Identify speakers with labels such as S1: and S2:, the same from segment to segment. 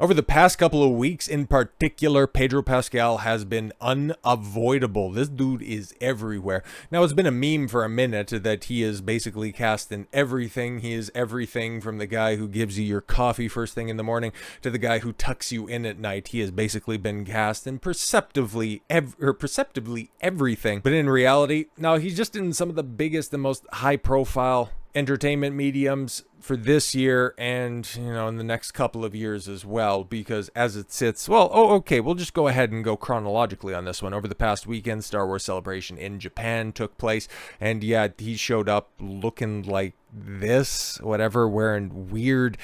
S1: Over the past couple of weeks in particular, Pedro Pascal has been unavoidable. This dude is everywhere. Now, it's been a meme for a minute that he is basically cast in everything. He is everything from the guy who gives you your coffee first thing in the morning to the guy who tucks you in at night. He has basically been cast in perceptively everything. But in reality, no, he's just in some of the biggest and most high-profile entertainment mediums for this year and, in the next couple of years as well, because as it sits, okay, we'll just go ahead and go chronologically on this one. Over the past weekend, Star Wars Celebration in Japan took place, and yeah, he showed up looking like this, wearing weird,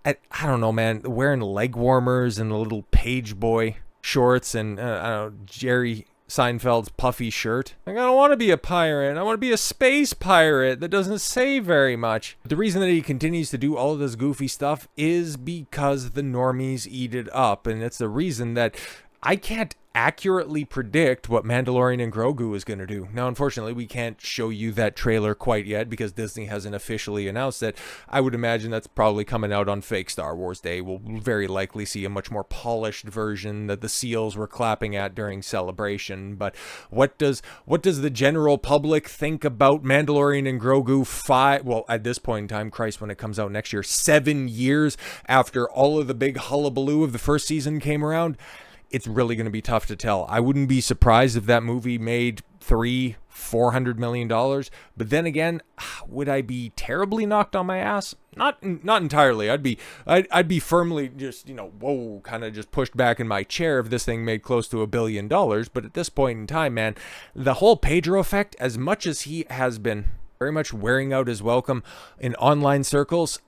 S1: I don't know, man, wearing leg warmers and a little page boy shorts and, I don't know, Jerry Seinfeld's puffy shirt. I don't want to be a pirate. I want to be a space pirate that doesn't say very much. The reason that he continues to do all of this goofy stuff is because the normies eat it up. And it's the reason that I can't accurately predict what Mandalorian and Grogu is going to do. Now, unfortunately, we can't show you that trailer quite yet because Disney hasn't officially announced it. I would imagine that's probably coming out on fake Star Wars Day. We'll very likely see a much more polished version that the seals were clapping at during Celebration. But what does the general public think about Mandalorian and Grogu at this point in time, Christ, when it comes out next year, 7 years after all of the big hullabaloo of the first season came around? It's really going to be tough to tell. I wouldn't be surprised if that movie made $300-400 million. But then again, would I be terribly knocked on my ass? Not entirely. I'd be firmly just, kind of just pushed back in my chair if this thing made close to $1 billion. But at this point in time, man, the whole Pedro effect, as much as he has been very much wearing out his welcome in online circles,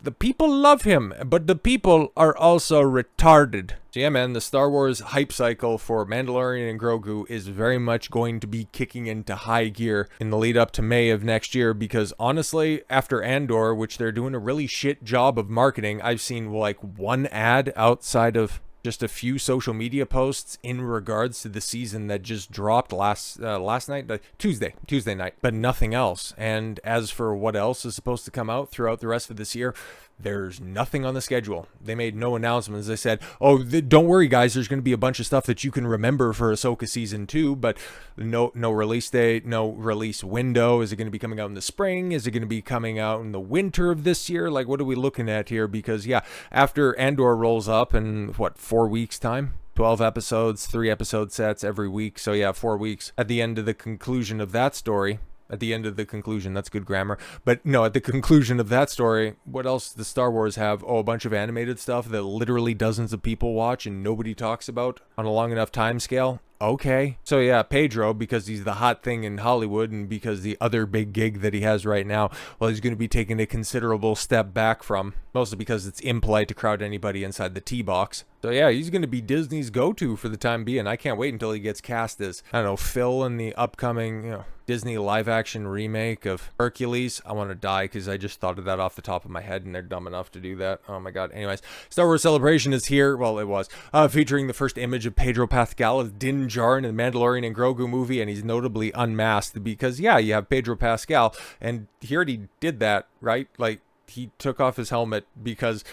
S1: the people love him, but the people are also retarded. So yeah, man, the Star Wars hype cycle for Mandalorian and Grogu is very much going to be kicking into high gear in the lead up to May of next year, because honestly, after Andor, which they're doing a really shit job of marketing, I've seen like one ad outside of just a few social media posts in regards to the season that just dropped last night, Tuesday night, but nothing else. And as for what else is supposed to come out throughout the rest of this year, there's nothing on the schedule. They made no announcements. They said, don't worry, guys, there's going to be a bunch of stuff that you can remember for Ahsoka Season 2, but no release date, no release window. Is it going to be coming out in the spring? Is it going to be coming out in the winter of this year? Like, what are we looking at here? Because, yeah, after Andor rolls up in, 4 weeks' time? 12 episodes, 3 episode sets every week. So, yeah, 4 weeks. At the end of the conclusion of that story, that's good grammar. But no, at the conclusion of that story, what else does Star Wars have? A bunch of animated stuff that literally dozens of people watch and nobody talks about on a long enough time scale. Okay. So yeah, Pedro, because he's the hot thing in Hollywood and because the other big gig that he has right now, he's going to be taking a considerable step back from, mostly because it's impolite to crowd anybody inside the tee box. So yeah, he's going to be Disney's go-to for the time being. I can't wait until he gets cast as, Phil in the upcoming, Disney live-action remake of Hercules. I want to die because I just thought of that off the top of my head and they're dumb enough to do that. Oh my god. Anyways, Star Wars Celebration is here. Well, it was. Featuring the first image of Pedro Pascal as Din Djarin in the Mandalorian and Grogu movie, and he's notably unmasked because, yeah, you have Pedro Pascal, and he already did that, right? Like, he took off his helmet because...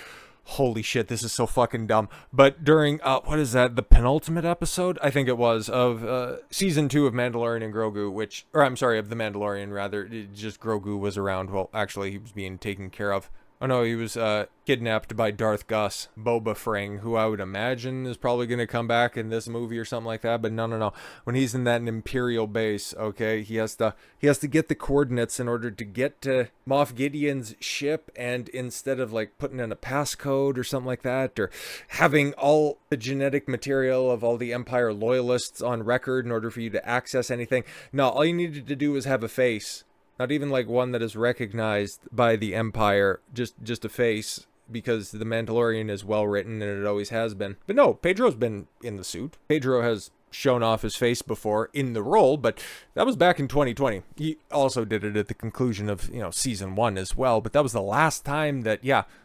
S1: holy shit, this is so fucking dumb. But during, the penultimate episode, I think it was, of Season 2 of Mandalorian and Grogu, of The Mandalorian, rather, just Grogu was around. Well, actually, he was being taken care of. Oh no, he was kidnapped by Darth Gus, Boba Fring, who I would imagine is probably going to come back in this movie or something like that. But no. When he's in that Imperial base, okay, he has to get the coordinates in order to get to Moff Gideon's ship. And instead of like putting in a passcode or something like that, or having all the genetic material of all the Empire loyalists on record in order for you to access anything, no, all you needed to do was have a face. Not even like one that is recognized by the Empire, just a face, because The Mandalorian is well written and it always has been. But no, Pedro's been in the suit. Pedro has shown off his face before in the role, but that was back in 2020. He also did it at the conclusion of, season 1 as well, but that was the last time that,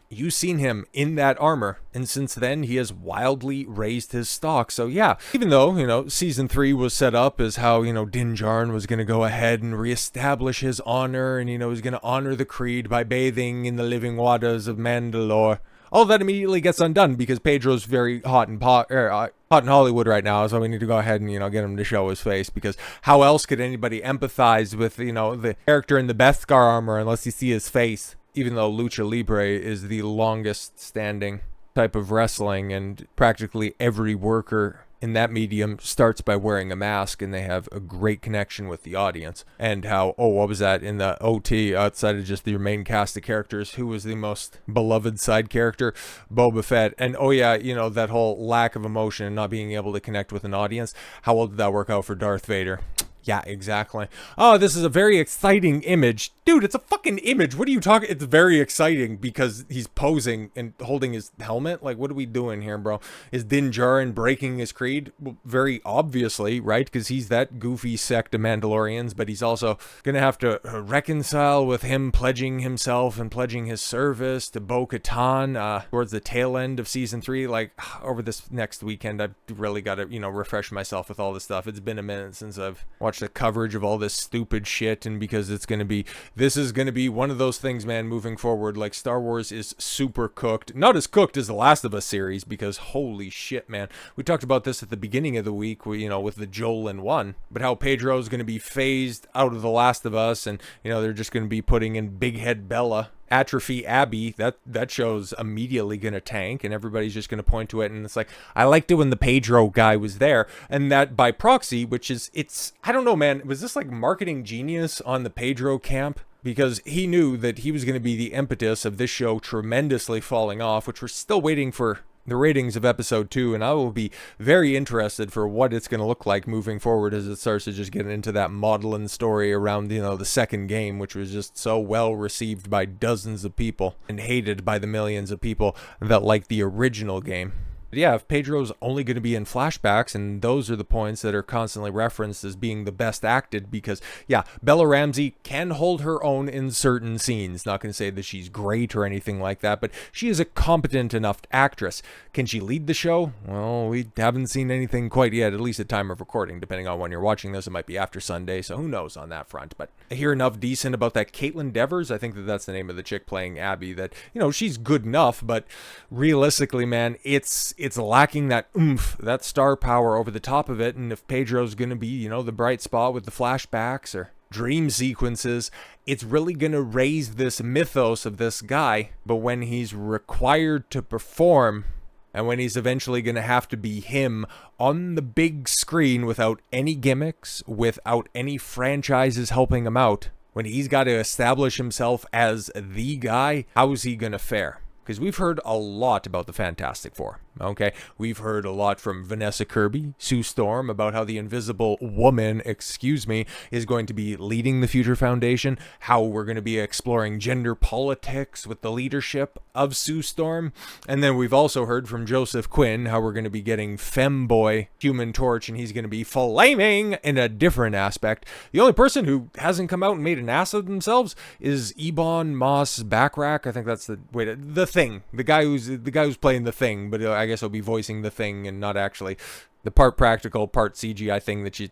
S1: you seen him in that armor, and since then he has wildly raised his stock. So yeah, even though, season 3 was set up as how, Din Djarin was going to go ahead and reestablish his honor, and, he's going to honor the creed by bathing in the living waters of Mandalore. all that immediately gets undone because Pedro's very hot in Hollywood right now, so we need to go ahead and, get him to show his face, because how else could anybody empathize with, the character in the Beskar armor unless you see his face? Even though Lucha Libre is the longest standing type of wrestling, and practically every worker in that medium starts by wearing a mask, and they have a great connection with the audience. And how, what was that in the OT, outside of just the main cast of characters, who was the most beloved side character? Boba Fett. And that whole lack of emotion and not being able to connect with an audience. How well did that work out for Darth Vader? Yeah, exactly. Oh, this is a very exciting image. Dude, it's a fucking image. What are you talking? It's very exciting because he's posing and holding his helmet. Like, what are we doing here, bro? Is Din Djarin breaking his creed? Well, very obviously, right? Because he's that goofy sect of Mandalorians, but he's also going to have to reconcile with him pledging himself and pledging his service to Bo-Katan towards the tail end of Season 3. Like, over this next weekend, I've really got to, refresh myself with all this stuff. It's been a minute since I've watched the coverage of all this stupid shit, and because this is going to be one of those things, man, moving forward. Like, Star Wars is super cooked. Not as cooked as the Last of Us series, because holy shit, man. We talked about this at the beginning of the week, with the Joel and 1, but how Pedro is going to be phased out of the Last of Us, and, they're just going to be putting in Big Head Bella. Atrophy Abby, that show's immediately going to tank, and everybody's just going to point to it, and it's like, I liked it when the Pedro guy was there, and that by proxy, I don't know, man, was this like marketing genius on the Pedro camp? Because he knew that he was going to be the impetus of this show tremendously falling off, which we're still waiting for the ratings of episode 2, and I will be very interested for what it's going to look like moving forward as it starts to just get into that maudlin story around, the second game, which was just so well received by dozens of people and hated by the millions of people that like the original game. But yeah, if Pedro's only going to be in flashbacks, and those are the points that are constantly referenced as being the best acted, because, yeah, Bella Ramsey can hold her own in certain scenes. Not going to say that she's great or anything like that, but she is a competent enough actress. Can she lead the show? Well, we haven't seen anything quite yet, at least at time of recording. Depending on when you're watching this, it might be after Sunday, so who knows on that front. But I hear enough decent about that Caitlin Devers, I think that's the name of the chick playing Abby, that, she's good enough, but realistically, man, it's lacking that oomph, that star power over the top of it. And if Pedro's going to be, the bright spot with the flashbacks or dream sequences, it's really going to raise this mythos of this guy. But when he's required to perform, and when he's eventually going to have to be him on the big screen without any gimmicks, without any franchises helping him out, when he's got to establish himself as the guy, how is he going to fare? Because we've heard a lot about the Fantastic Four, okay? We've heard a lot from Vanessa Kirby, Sue Storm, about how the Invisible Woman, is going to be leading the Future Foundation, how we're going to be exploring gender politics with the leadership of Sue Storm. And then we've also heard from Joseph Quinn, how we're going to be getting Femboy Human Torch, and he's going to be flaming in a different aspect. The only person who hasn't come out and made an ass of themselves is Ebon Moss-Backrack. I think that's the Thing, the guy who's playing the Thing, but I guess he'll be voicing the Thing and not actually the part practical, part CGI thing that you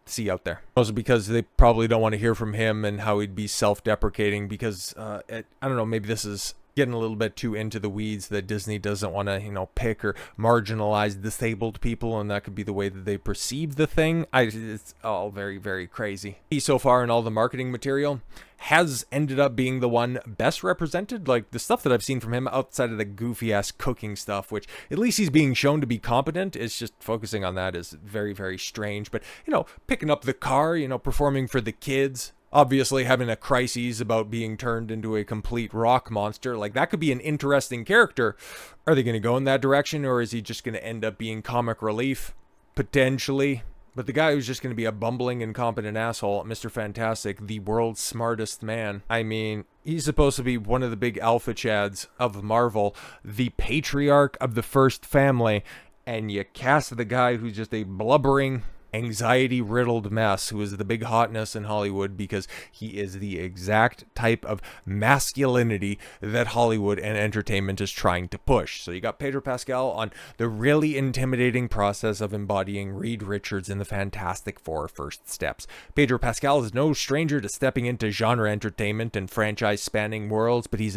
S1: see out there. Also because they probably don't want to hear from him and how he'd be self-deprecating, because I don't know, maybe this is getting a little bit too into the weeds, that Disney doesn't want to, pick or marginalize disabled people, and that could be the way that they perceive the Thing. It's all very, very crazy. He, so far in all the marketing material, has ended up being the one best represented. Like, the stuff that I've seen from him outside of the goofy-ass cooking stuff, which at least he's being shown to be competent, is just focusing on that is very, very strange. But, picking up the car, performing for the kids, obviously having a crisis about being turned into a complete rock monster, like, that could be an interesting character. Are they going to go in that direction, or is he just going to end up being comic relief? Potentially. But the guy who's just going to be a bumbling, incompetent asshole, Mr. Fantastic, the world's smartest man. I mean, he's supposed to be one of the big alpha chads of Marvel, the patriarch of the first family, and you cast the guy who's just a blubbering anxiety-riddled mess who is the big hotness in Hollywood because he is the exact type of masculinity that Hollywood and entertainment is trying to push. So you got Pedro Pascal on the really intimidating process of embodying Reed Richards in the Fantastic Four first steps. Pedro Pascal is no stranger to stepping into genre entertainment and franchise-spanning worlds, but he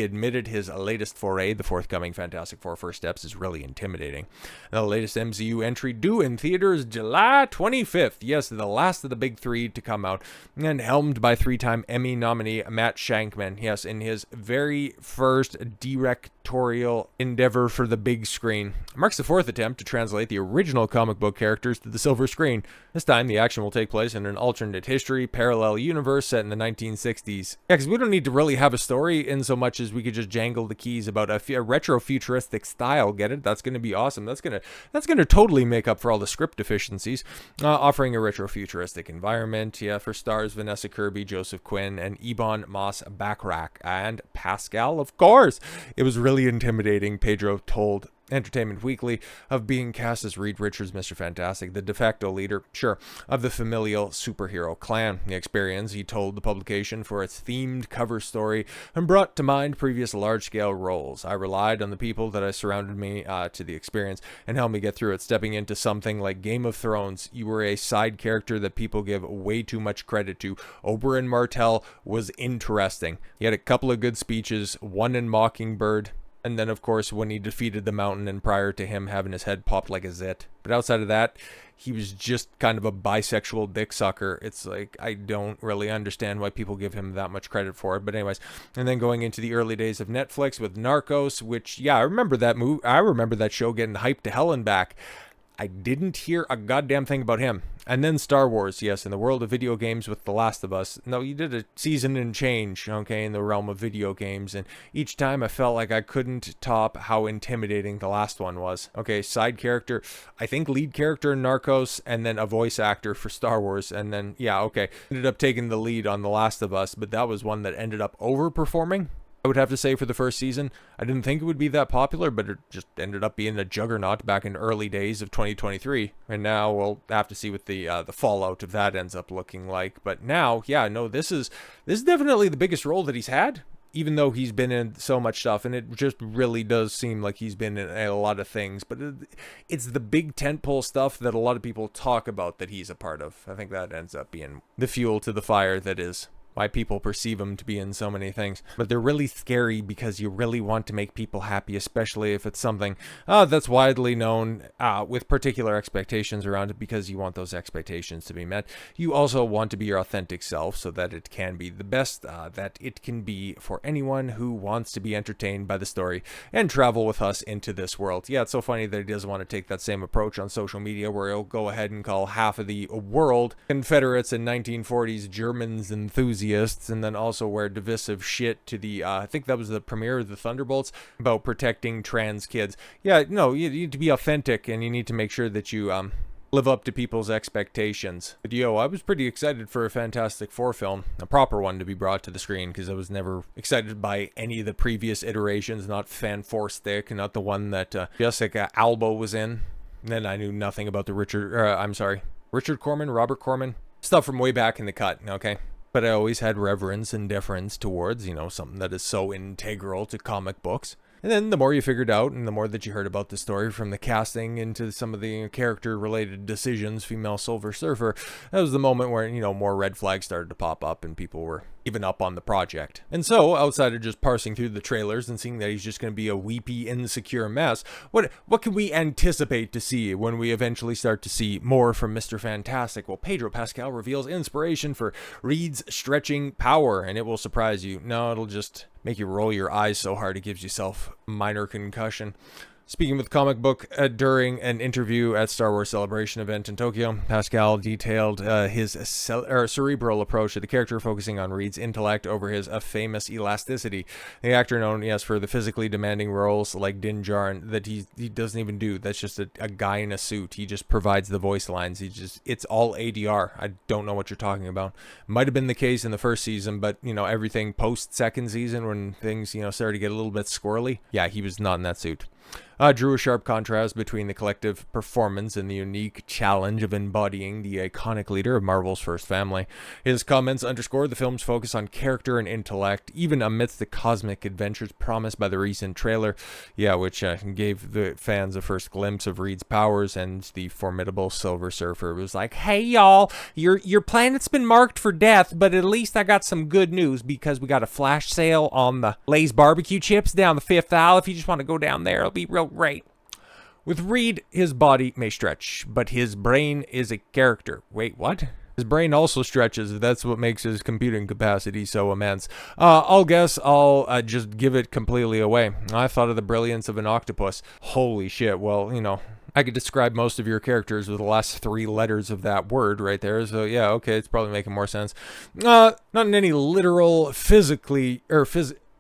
S1: admitted his latest foray, the forthcoming Fantastic Four first steps, is really intimidating. Now, the latest MCU entry due in theaters July 25th. Yes, the last of the big three to come out, and helmed by three-time Emmy nominee Matt Shankman. Yes, in his very first directorial endeavor for the big screen. Marks the fourth attempt to translate the original comic book characters to the silver screen. This time, the action will take place in an alternate history, parallel universe set in the 1960s. Yeah, because we don't need to really have a story in so much as we could just jangle the keys about a retro-futuristic style. Get it? That's going to be awesome. That's going to totally make up for all the script deficiencies. Offering a retro-futuristic environment, yeah, for stars Vanessa Kirby, Joseph Quinn, and Ebon Moss-Bachrach, and Pascal, of course. It was really intimidating, Pedro told Entertainment Weekly, of being cast as Reed Richards, Mr. Fantastic, the de facto leader, sure, of the familial superhero clan. The experience, he told the publication, for its themed cover story and brought to mind previous large-scale roles. I relied on the people that I surrounded me to the experience and helped me get through it. Stepping into something like Game of Thrones, you were a side character that people give way too much credit to. Oberyn Martell was interesting. He had a couple of good speeches, one in Mockingbird, and then, of course, when he defeated the Mountain and prior to him having his head popped like a zit. But outside of that, he was just kind of a bisexual dick sucker. It's like, I don't really understand why people give him that much credit for it. But anyways, and then going into the early days of Netflix with Narcos, which, yeah, I remember that movie. I remember that show getting hyped to hell and back. I didn't hear a goddamn thing about him. And then Star Wars, yes, in the world of video games with The Last of Us. No, you did a season and change, okay, in the realm of video games. And each time I felt like I couldn't top how intimidating the last one was. Okay, side character, I think lead character in Narcos, and then a voice actor for Star Wars. And then, yeah, okay, ended up taking the lead on The Last of Us, but that was one that ended up overperforming. I would have to say for the first season, I didn't think it would be that popular, but it just ended up being a juggernaut back in early days of 2023. And now we'll have to see what the fallout of that ends up looking like. But now, yeah, no, this is definitely the biggest role that he's had, even though he's been in so much stuff, and it just really does seem like he's been in a lot of things. But it's the big tentpole stuff that a lot of people talk about that he's a part of. I think that ends up being the fuel to the fire that is why people perceive him to be in so many things. But they're really scary because you really want to make people happy, especially if it's something that's widely known with particular expectations around it, because you want those expectations to be met. You also want to be your authentic self so that it can be the best that it can be for anyone who wants to be entertained by the story and travel with us into this world. Yeah, it's so funny that he doesn't want to take that same approach on social media, where he'll go ahead and call half of the world Confederates and 1940s Germans enthusiasts, and then also wear divisive shit to the I think that was the premiere of the Thunderbolts about protecting trans kids. Yeah, no, you need to be authentic, and you need to make sure that you live up to people's expectations. But yo, I was pretty excited for a Fantastic Four film, a proper one to be brought to the screen, because I was never excited by any of the previous iterations, not Fan Four Stick, not the one that Jessica Alba was in. And then I knew nothing about the Richard Corman, Robert Corman, stuff from way back in the cut, okay? But I always had reverence and deference towards, something that is so integral to comic books. And then the more you figured out, and the more that you heard about the story, from the casting into some of the character-related decisions, female Silver Surfer, that was the moment where, more red flags started to pop up and people were giving up on the project. And so, outside of just parsing through the trailers and seeing that he's just going to be a weepy, insecure mess, what can we anticipate to see when we eventually start to see more from Mr. Fantastic? Well, Pedro Pascal reveals inspiration for Reed's stretching power, and it will surprise you. No, it'll just make you roll your eyes so hard it gives yourself minor concussion. Speaking with Comic Book during an interview at Star Wars Celebration event in Tokyo, Pascal detailed his cerebral approach to the character, focusing on Reed's intellect over his famous elasticity. The actor known, yes, for the physically demanding roles like Din Djarin that he doesn't even do. That's just a guy in a suit. He just provides the voice lines. It's all ADR. I don't know what you're talking about. Might have been the case in the first season, but everything post second season when things started to get a little bit squirrely. Yeah, he was not in that suit. Drew a sharp contrast between the collective performance and the unique challenge of embodying the iconic leader of Marvel's first family. His comments underscored the film's focus on character and intellect, even amidst the cosmic adventures promised by the recent trailer, which gave the fans a first glimpse of Reed's powers and the formidable Silver Surfer. It was like, hey y'all, your planet's been marked for death, but at least I got some good news because we got a flash sale on the Lay's barbecue chips down the 5th aisle. If you just want to go down there, it'll be real great. With Reed, his body may stretch, but his brain is a character. Wait, what? His brain also stretches. That's what makes his computing capacity so immense. I'll guess I'll just give it completely away. I thought of the brilliance of an octopus. Holy shit. Well, I could describe most of your characters with the last 3 letters of that word right there. So yeah, okay, it's probably making more sense. Not in any literal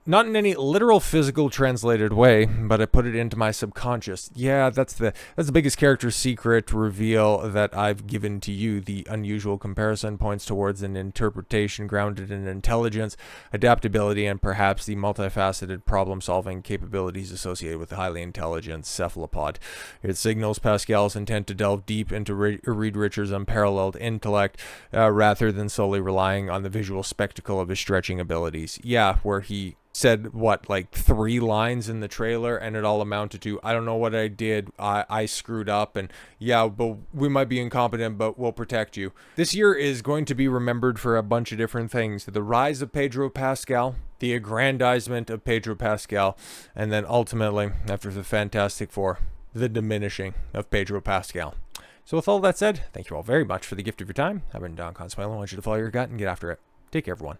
S1: not in any literal physical translated way, but I put it into my subconscious. Yeah, that's the biggest character secret reveal that I've given to you. The unusual comparison points towards an interpretation grounded in intelligence, adaptability, and perhaps the multifaceted problem-solving capabilities associated with the highly intelligent cephalopod. It signals Pascal's intent to delve deep into Reed Richards' unparalleled intellect, rather than solely relying on the visual spectacle of his stretching abilities. Yeah, where he said like 3 lines in the trailer and it all amounted to, I don't know what I did, I screwed up, and but we might be incompetent, but we'll protect you. This year is going to be remembered for a bunch of different things: the rise of Pedro Pascal, the aggrandizement of Pedro Pascal, and then ultimately, after the Fantastic Four, the diminishing of Pedro Pascal. So with all that said, thank you all very much for the gift of your time. I've been Don Consuelo. I want you to follow your gut and get after it. Take care, everyone.